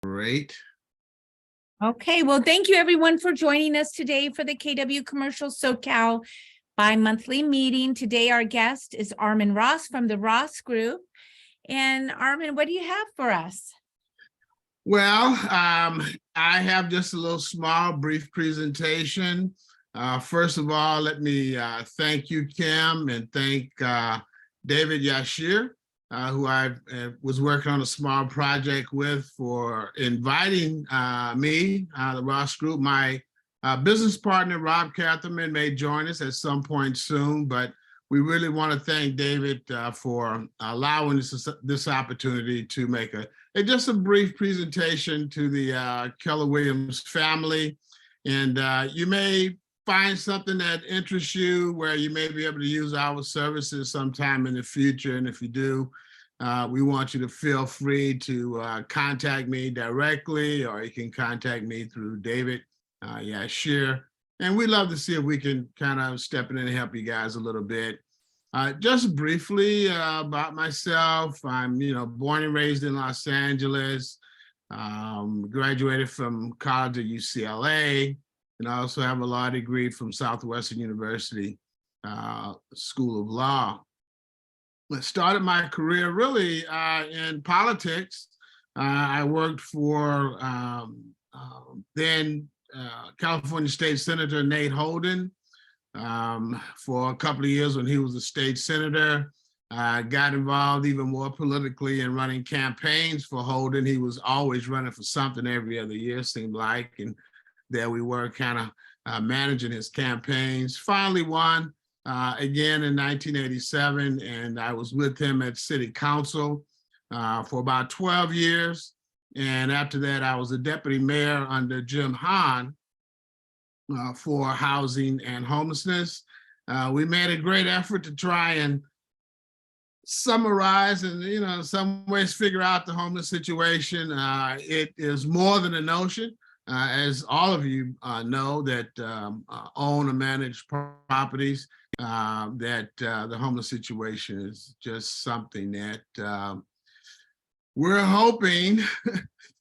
Great. Okay, well, thank you everyone for joining us today for the KW Commercial SoCal bi-monthly meeting. Today, our guest is Armin Ross from the Ross Group. And Armin, what do you have for us? Well, I have just a little small, brief presentation. First of all, let me thank you, Kim, and thank David Yashir, who I was working on a small project with, for inviting me, the Ross Group. My business partner, Rob Catherman, may join us at some point soon, but we really want to thank David for allowing us this opportunity to make just a brief presentation to the Keller Williams family. And you may find something that interests you, where you may be able to use our services sometime in the future. And if you do, we want you to feel free to contact me directly, or you can contact me through David Yashir. And we'd love to see if we can kind of step in and help you guys a little bit. Just briefly about myself, I'm born and raised in Los Angeles, graduated from college at UCLA, and I also have a law degree from Southwestern University School of Law. I started my career really in politics. I worked for then California State Senator Nate Holden for a couple of years when he was a state senator. Got involved even more politically in running campaigns for Holden. He was always running for something every other year, seemed like, and there we were kind of managing his campaigns. Finally won again in 1987, and I was with him at City Council for about 12 years. And after that, I was a deputy mayor under Jim Hahn for housing and homelessness. We made a great effort to try and summarize and, in some ways figure out the homeless situation. It is more than a notion, as all of you know that own or manage properties, that the homeless situation is just something that we're hoping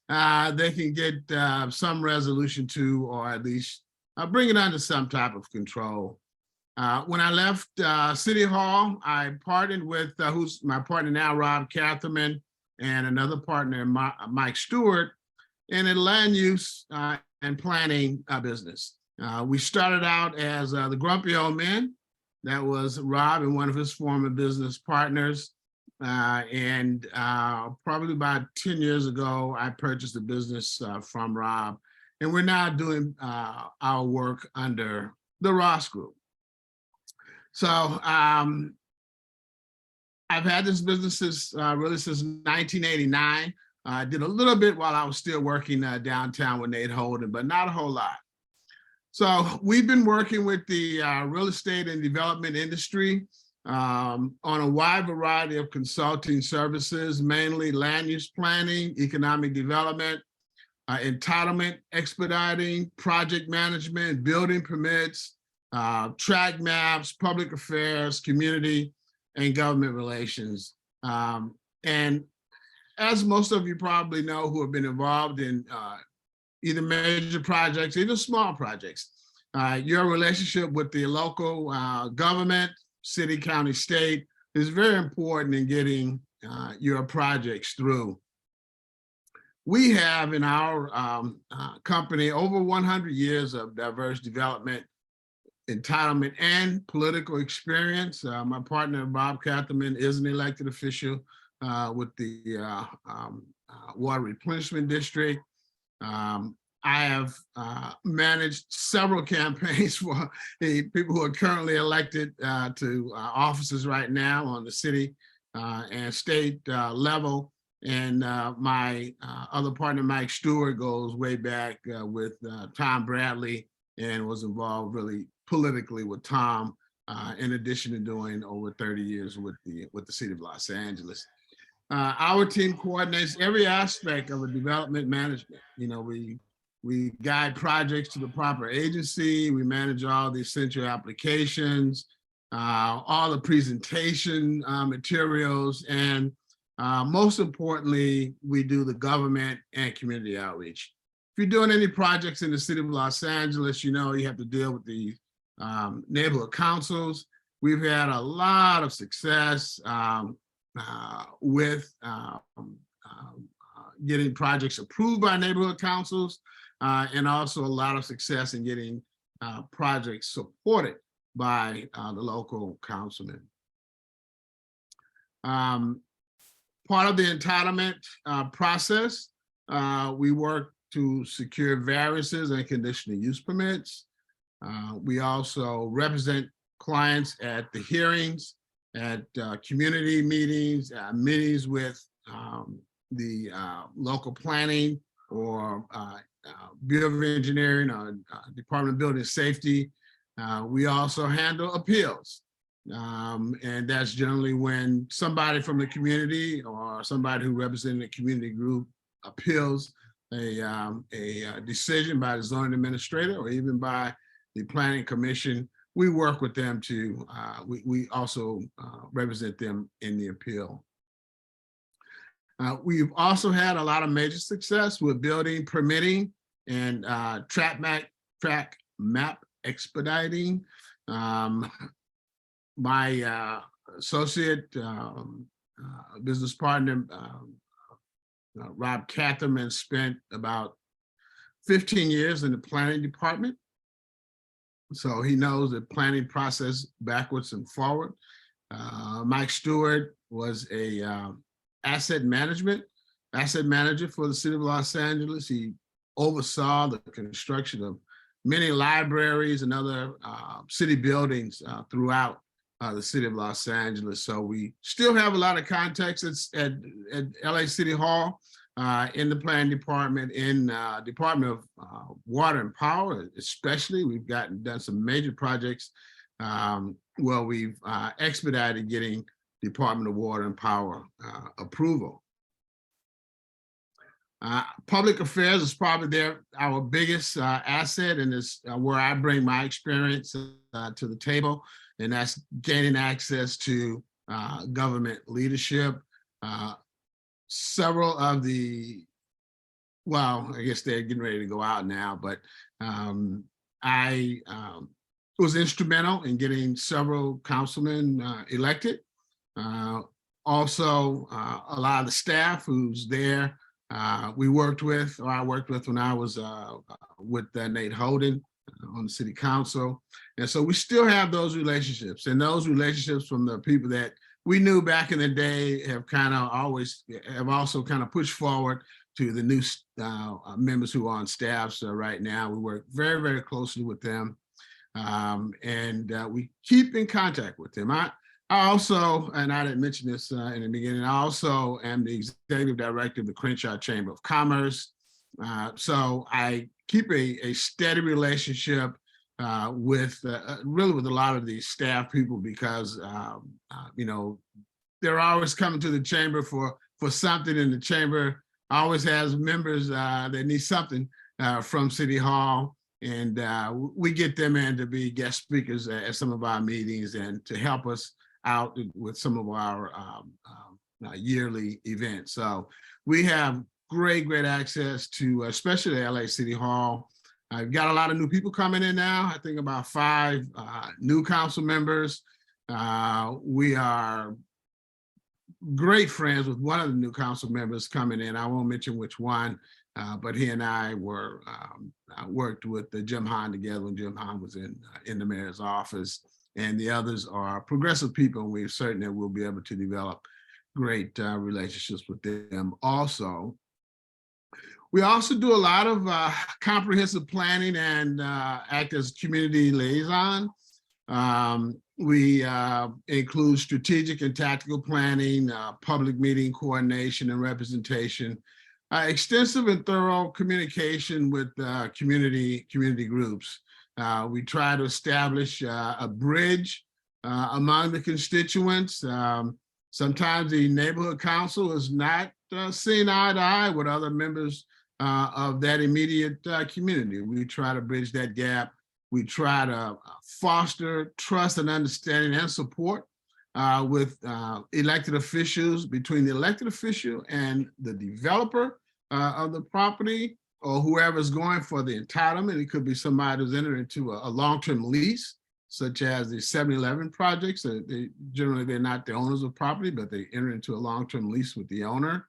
they can get some resolution to, or at least bring it under some type of control. When I left City Hall, I partnered with who's my partner now, Rob Catherman, and another partner, Mike Stewart, in a land use and planning business. We started out as the Grumpy Old Men. That was Rob and one of his former business partners. And probably about 10 years ago, I purchased the business from Rob. And we're now doing our work under the Ross Group. So I've had this business really since 1989. I did a little bit while I was still working downtown with Nate Holden, but not a whole lot. So we've been working with the real estate and development industry on a wide variety of consulting services, mainly land use planning, economic development, entitlement expediting, project management, building permits, track maps, public affairs, community, and government relations. And as most of you probably know who have been involved in either major projects, either small projects, your relationship with the local government, city, county, state, is very important in getting your projects through. We have in our company over 100 years of diverse development, entitlement, and political experience. My partner, Bob Catherman, is an elected official with the Water Replenishment District. I have managed several campaigns for the people who are currently elected to offices right now on the city and state level. And my other partner, Mike Stewart, goes way back with Tom Bradley and was involved really politically with Tom, in addition to doing over 30 years with the city of Los Angeles. Our team coordinates every aspect of a development management. We guide projects to the proper agency. We manage all the essential applications, all the presentation materials, and Most importantly, we do the government and community outreach. If you're doing any projects in the city of Los Angeles, you know you have to deal with the neighborhood councils. We've had a lot of success with getting projects approved by neighborhood councils, and also a lot of success in getting projects supported by the local councilmen. Part of the entitlement process, we work to secure variances and conditional use permits. We also represent clients at the hearings, at community meetings, meetings with the local planning or Bureau of Engineering or Department of Building Safety. We also handle appeals. And that's generally when somebody from the community or somebody who represents a community group appeals a decision by the zoning administrator or even by the planning commission. We work with them to, we also represent them in the appeal. We've also had a lot of major success with building, permitting, and track map expediting. My associate business partner, Rob Catherman, spent about 15 years in the planning department. So he knows the planning process backwards and forward. Mike Stewart was a asset manager for the city of Los Angeles. He oversaw the construction of many libraries and other city buildings throughout the city of Los Angeles. So we still have a lot of contacts at LA City Hall, in the planning department, in Department of Water and Power, especially. We've done some major projects where we've expedited getting Department of Water and Power approval. Public affairs is probably our biggest asset, and is where I bring my experience to the table, and that's gaining access to government leadership. Several of well, I guess they're getting ready to go out now, but I was instrumental in getting several councilmen elected. Also, a lot of the staff who's there, we worked with, or I worked with when I was with Nate Holden on the city council. And so we still have those relationships, and those relationships from the people that we knew back in the day have also kind of pushed forward to the new members who are on staff. So right now we work very, very closely with them. And we keep in contact with them. I also, and I didn't mention this in the beginning, I also am the executive director of the Crenshaw Chamber of Commerce. So I keep a steady relationship really with a lot of these staff people, because you know, they're always coming to the chamber for something, and the chamber always has members that need something from City Hall, and we get them in to be guest speakers at some of our meetings and to help us out with some of our yearly events. So we have great access to, especially LA City Hall. I've got a lot of new people coming in now. I think about 5 new council members. We are great friends with one of the new council members coming in. I won't mention which one, but he and I worked with Jim Hahn together when Jim Hahn was in the mayor's office, and the others are progressive people, and we're certain that we'll be able to develop great relationships with them also. We also do a lot of comprehensive planning and act as community liaison. We include strategic and tactical planning, public meeting coordination and representation, extensive and thorough communication with community groups. We try to establish a bridge among the constituents. Sometimes the neighborhood council is not seeing eye to eye with other members of that immediate community. We try to bridge that gap. We try to foster trust and understanding and support with elected officials, between the elected official and the developer of the property, or whoever's going for the entitlement. It could be somebody who's entered into a long-term lease, such as the 7-Eleven projects. Generally, they're not the owners of property, but they enter into a long-term lease with the owner.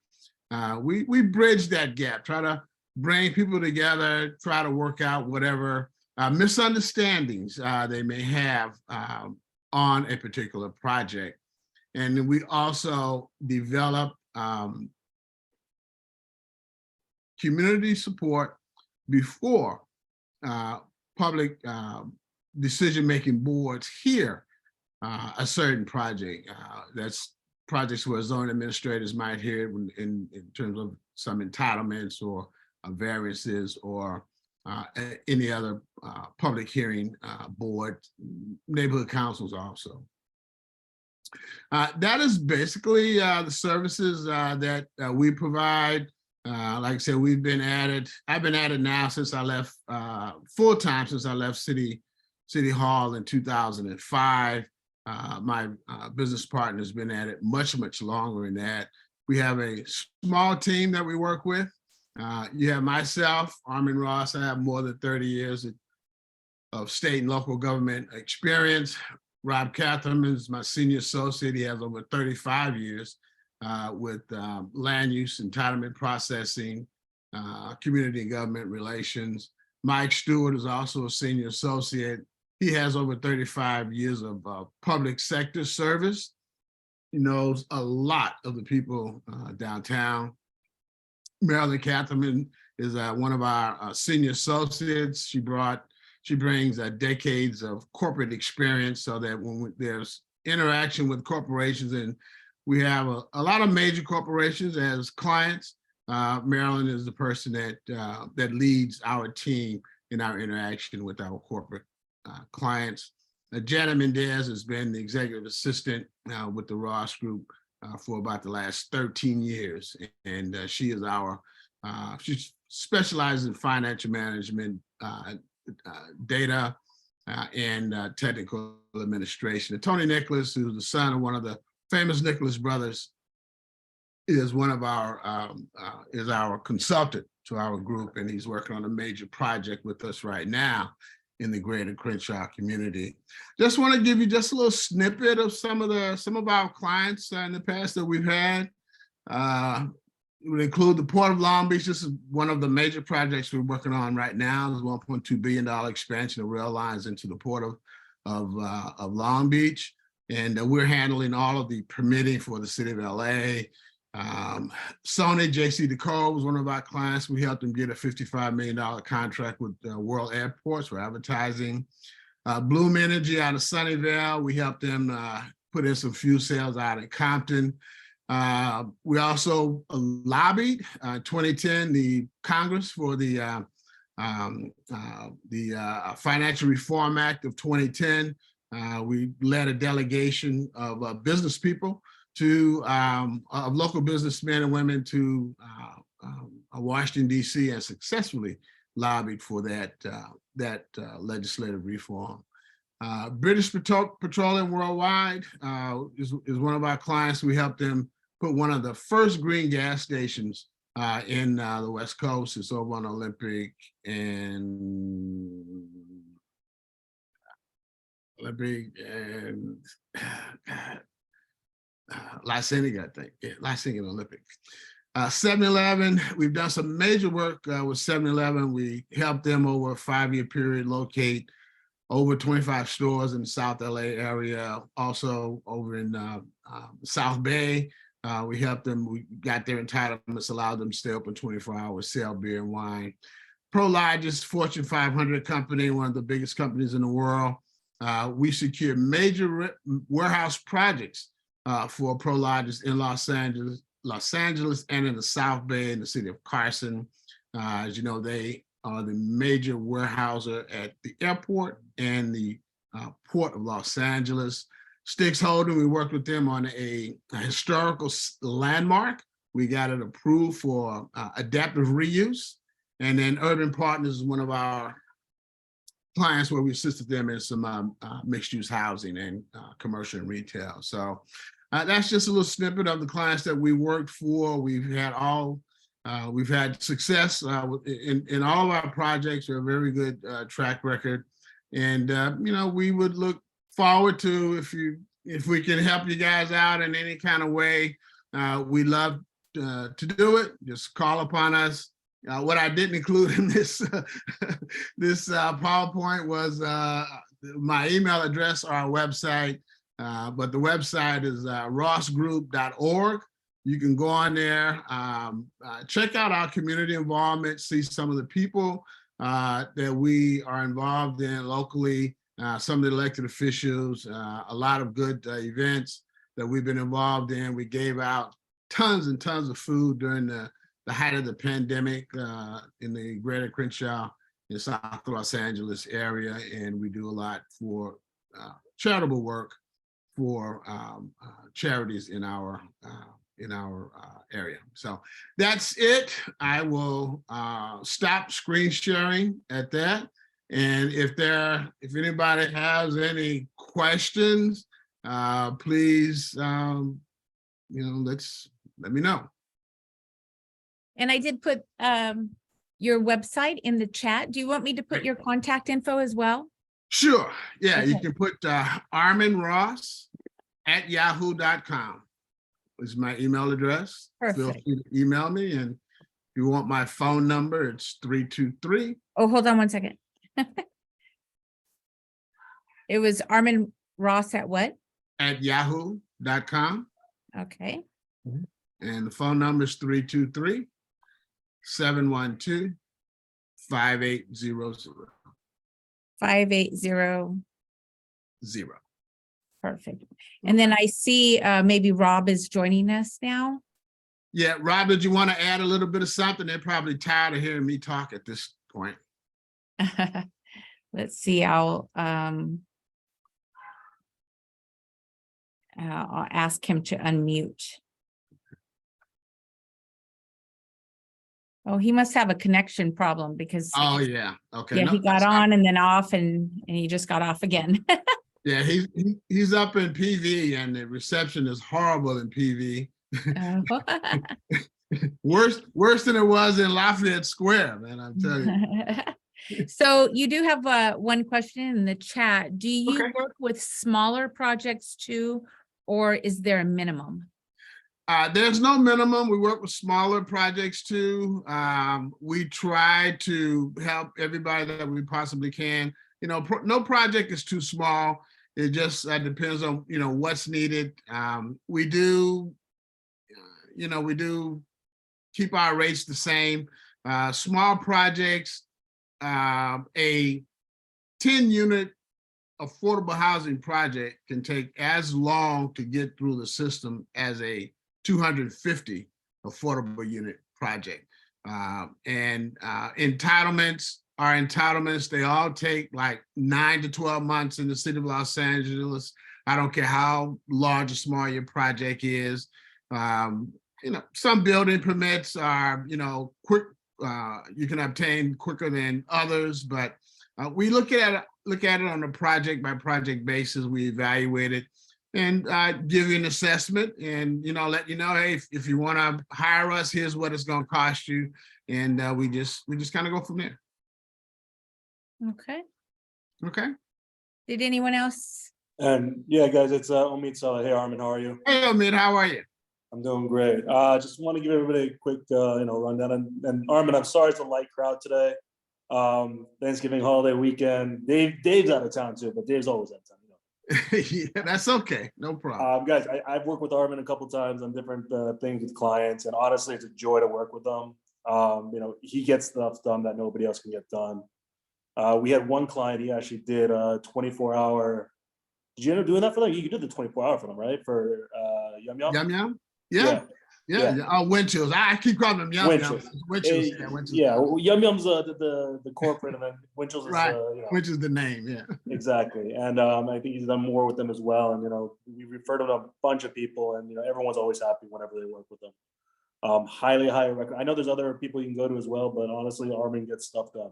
We bridge that gap, try to bring people together, try to work out whatever misunderstandings they may have on a particular project. And then we also develop community support before public decision-making boards hear a certain project. That's projects where zoning administrators might hear in terms of some entitlements or variances or any other public hearing board, neighborhood councils also. That is basically the services that we provide. Like I said, we've been at it. I've been at it now since I left full-time, since I left City Hall in 2005. My business partner has been at it much longer than that. We have a small team that we work with. You have myself, Armin Ross. I have more than 30 years of state and local government experience. Rob Catherman is my senior associate. He has over 35 years with land use, entitlement processing, community and government relations. Mike Stewart is also a senior associate. He has over 35 years of public sector service. He knows a lot of the people downtown. Marilyn Catherman is one of our senior associates. She brings decades of corporate experience, so that when there's interaction with corporations, and we have a lot of major corporations as clients, Marilyn is the person that leads our team in our interaction with our corporate clients. Janet Mendez has been the executive assistant with the Ross Group for about the last 13 years. And she is she specializes in financial management, data, and technical administration. And Tony Nicholas, who's the son of one of the famous Nicholas brothers, is one of our consultant to our group, and he's working on a major project with us right now in the greater Crenshaw community. Just want to give you just a little snippet of some of our clients in the past that we've had. It would include the Port of Long Beach. This is one of the major projects we're working on right now. There's $1.2 billion expansion of rail lines into the Port of Long Beach. And we're handling all of the permitting for the city of LA. Sony JC Decor was one of our clients. We helped them get a $55 million contract with World Airports for advertising. Bloom Energy out of Sunnyvale, we helped them put in some fuel cells out in Compton. We also lobbied 2010 the Congress for the Financial Reform Act of 2010. We led a delegation of business people of local businessmen and women to Washington, D.C. and successfully lobbied for that legislative reform. British Petroleum Worldwide is one of our clients. We helped them put one of the first green gas stations in the West Coast. It's over on Olympic and Lysander, I think. Yeah, Lysander and Olympic. 7-Eleven, we've done some major work with 7-Eleven. We helped them over a 5-year period locate over 25 stores in the South LA area. Also over in South Bay, we helped them. We got their entitlements, allowed them to stay open 24 hours, sell beer and wine. Prologis, Fortune 500 company, one of the biggest companies in the world. We secured major warehouse projects for Prologis in Los Angeles and in the South Bay in the city of Carson. As you know, they are the major warehouser at the airport and the Port of Los Angeles. Sticks Holden, we worked with them on a historical landmark. We got it approved for adaptive reuse. And then Urban Partners is one of our clients where we assisted them in some mixed use housing and commercial and retail. So that's just a little snippet of the clients that we worked for. We've had success in all of our projects. We have a very good track record, and we would look forward to if we can help you guys out in any kind of way. We love to do it. Just call upon us. What I didn't include in this this PowerPoint was my email address or our website, but the website is rossgroup.org. You can go on there, check out our community involvement, see some of the people that we are involved in locally, some of the elected officials, a lot of good events that we've been involved in. We gave out tons and tons of food during the height of the pandemic in the greater Crenshaw and South Los Angeles area, and we do a lot for charitable work for charities in our area. So that's it. I will stop screen sharing at that. And if anybody has any questions, please, let me know. And I did put your website in the chat. Do you want me to put your contact info as well? Sure. Yeah, Okay. you can put arminross@yahoo.com is my email address. Perfect. Feel free to email me. And if you want my phone number, it's 323. Oh, hold on one second. It was Armin Ross at what? @yahoo.com. Okay. And the phone number is 323-712-5800. 580. Perfect. And then I see maybe Rob is joining us now. Yeah, Rob, did you want to add a little bit of something? They're probably tired of hearing me talk at this point. Let's see, I'll ask him to unmute. Oh, he must have a connection problem because Oh yeah, okay. yeah, No, he got on and then off and he just got off again. Yeah, he's up in PV and the reception is horrible in PV. Oh. Worse than it was in Lafayette Square, man, I'm telling you. So you do have one question in the chat. Do you Okay. work with smaller projects too, or is there a minimum? There's no minimum. We work with smaller projects too. We try to help everybody that we possibly can. No project is too small. It just depends on, what's needed. We do keep our rates the same. Small projects, a 10-unit affordable housing project can take as long to get through the system as a 250 affordable unit project. Entitlements, they all take like 9 to 12 months in the city of Los Angeles. I don't care how large or small your project is. Some building permits are, quick, you can obtain quicker than others, but we look at it on a project by project basis. We evaluate it and give you an assessment and, let you know, hey, if you want to hire us, here's what it's going to cost you. And we just kind of go from there. Okay. Okay. Did anyone else? And yeah, guys, it's Omid Salah. Hey, Armin, how are you? Hey, Omid, how are you? I'm doing great. Just want to give everybody a quick, rundown. And Armin, I'm sorry it's a light crowd today. Thanksgiving holiday weekend. Dave's out of town too, but Dave's always out of town. Yeah, that's okay. No problem. Guys, I've worked with Armin a couple times on different things with clients, and honestly, it's a joy to work with him. He gets stuff done that nobody else can get done. We had one client, he actually did a 24-hour. Did you end up doing that for them? You did the 24-hour for them, right? For Yum Yum? Yum Yum? Yeah. Oh, wind chills. I keep calling them Yum Yum. Wind chills. Yeah, well, Yum Yum's the corporate, and then wind chills is right. Which is the name, yeah. Exactly. And I think he's done more with them as well. And we referred him to a bunch of people, and everyone's always happy whenever they work with them. Highly recommend. I know there's other people you can go to as well, but honestly, Armin gets stuff done.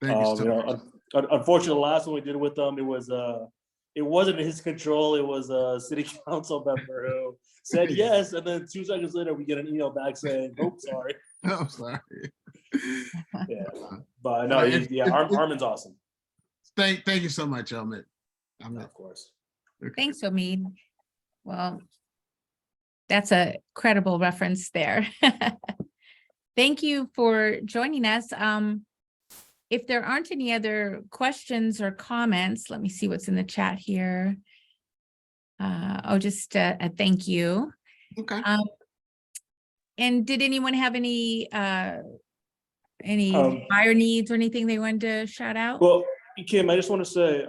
Thank you so You much. know, unfortunately, the last one we did with them, it wasn't in his control. It was a city council member who said yes, and then 2 seconds later, we get an email back saying, "Oh, sorry." I'm sorry. Yeah, but no, Armin's awesome. Thank you so much, Omid. Of course. Okay. Thanks, Omid. Well, that's a credible reference there. Thank you for joining us. If there aren't any other questions or comments, let me see what's in the chat here. Just a thank you. Okay. And did anyone have any buyer needs or anything they wanted to shout out? Well, Kim, I just want to say,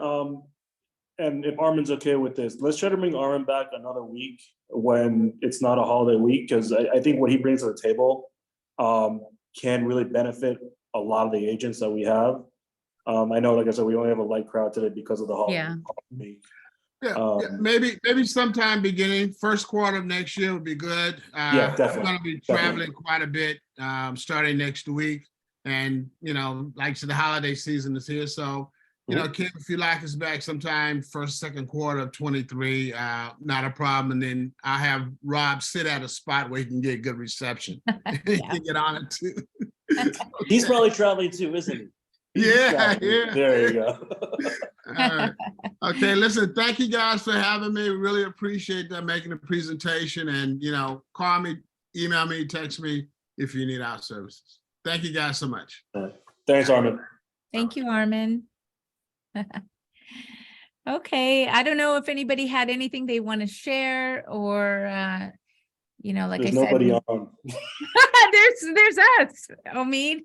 and if Armin's okay with this, let's try to bring Armin back another week when it's not a holiday week, because I think what he brings to the table can really benefit a lot of the agents that we have. I know, like I said, we only have a light crowd today because of the holiday week. Yeah, maybe sometime beginning first quarter of next year would be good. Yeah, definitely. I'm going to be traveling quite a bit starting next week, and like I said, the holiday season is here, so Kim, if you like us back sometime first, second quarter of 23, not a problem. And then I have Rob sit at a spot where he can get good reception. He can get on it too. He's probably traveling too, isn't he? Yeah. There you go. All right. Okay, listen, thank you guys for having me. Really appreciate that, making the presentation, and call me, email me, text me if you need our services. Thank you guys so much. Thanks, Armin. Thank you, Armin. Okay, I don't know if anybody had anything they want to share, or like There's I said, nobody on. there's us, Omid,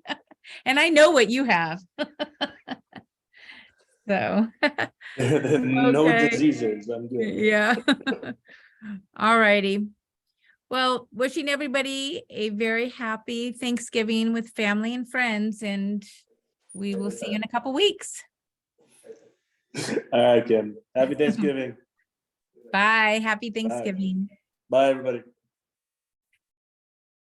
and I know what you have. So No okay. diseases. I'm good. Yeah. All righty. Well, wishing everybody a very happy Thanksgiving with family and friends, and we will see you in a couple weeks. All right, Kim. Happy Thanksgiving. Bye. Happy Thanksgiving. Bye, everybody.